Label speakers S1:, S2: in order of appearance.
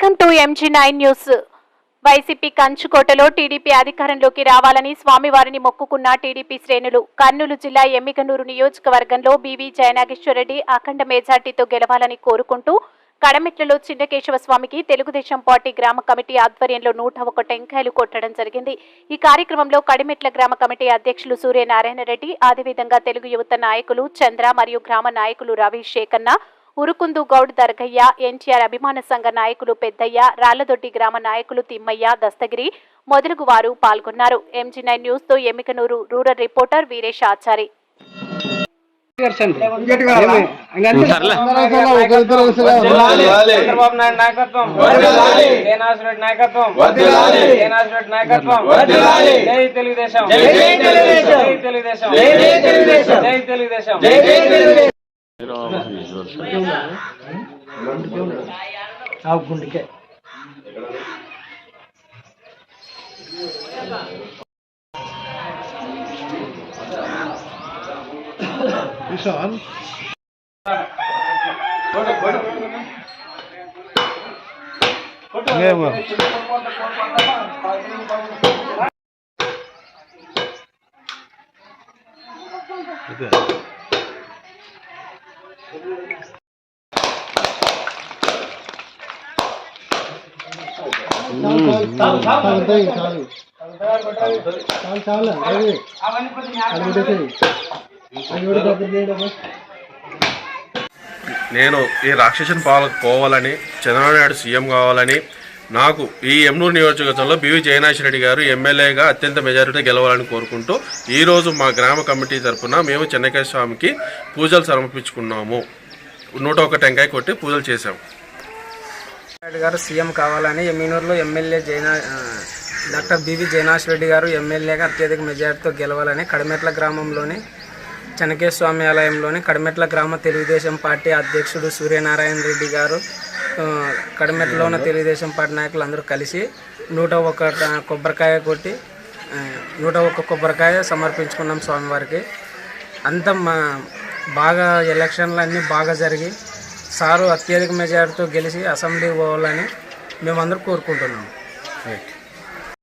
S1: Welcome to MG9 news. YCP కంచుకోటలో TDP అధికారంలోకి రావాలని స్వామివారిని మొక్కుకున్న టీడీపీ శ్రేణులు. కర్నూలు జిల్లా ఎమ్మిగనూరు నియోజకవర్గంలో బీవీ జయనాగేశ్వరరెడ్డి అఖండ మెజార్టీతో గెలవాలని కోరుకుంటూ కడమెట్లలో చిన్నకేశవ స్వామికి తెలుగుదేశం పార్టీ గ్రామ కమిటీ ఆధ్వర్యంలో 101 టెంకాయలు కొట్టడం జరిగింది. ఈ కార్యక్రమంలో కడిమెట్ల గ్రామ కమిటీ అధ్యక్షులు సూర్యనారాయణ రెడ్డి, అదేవిధంగా తెలుగు యువత నాయకులు చంద్ర మరియు గ్రామ నాయకులు రవి శేఖన్న, ఉరుకుందు గౌడ్ దర్గయ్య, ఎన్టీఆర్ అభిమాన సంఘ నాయకులు పెద్దయ్య, రాళ్లదొడ్డి గ్రామ నాయకులు తిమ్మయ్య, దస్తగిరి మొదలగు వారు పాల్గొన్నారు. MG9 న్యూస్ తో ఎమ్మికనూరు రూరల్ రిపోర్టర్ వీరేష్ ఆచారి.
S2: గుండెకే విశాల్
S3: నేను ఈ రాక్షసుని పోవాలని, చంద్రబాబు నాయుడు సీఎం కావాలని, నాకు ఈ ఎమ్నూరు నియోజకవర్గంలో బీవీ జయనాగేశ్వరరెడ్డి గారు ఎమ్మెల్యేగా అత్యంత మెజారిటీతో గెలవాలని కోరుకుంటూ ఈరోజు మా గ్రామ కమిటీ తరఫున మేము చిన్నకేశవ స్వామికి పూజలు సమర్పించుకున్నాము. 101 టెంకాయ కొట్టి పూజలు చేశాము.
S4: రెడ్డి గారు సీఎం కావాలని ఎమ్మినూరులో ఎమ్మెల్యే డాక్టర్ బీవీ జయనాగేశ్వరరెడ్డి గారు ఎమ్మెల్యేగా అత్యధిక మెజార్టీతో గెలవాలని కడిమెట్ల గ్రామంలోని చెన్నకేశవ స్వామి ఆలయంలోని కడిమెట్ల గ్రామ తెలుగుదేశం పార్టీ అధ్యక్షుడు సూర్యనారాయణ రెడ్డి గారు, కడిమెట్లలో ఉన్న తెలుగుదేశం పార్టీ నాయకులు అందరూ కలిసి 101 కొబ్బరికాయ కొట్టి 101 కొబ్బరికాయ సమర్పించుకున్నాం స్వామివారికి. అంత బాగా ఎలక్షన్లు అన్నీ బాగా జరిగి సారు అత్యధిక మెజార్టీతో గెలిచి అసెంబ్లీకి పోవాలని మేమందరూ కోరుకుంటున్నాము.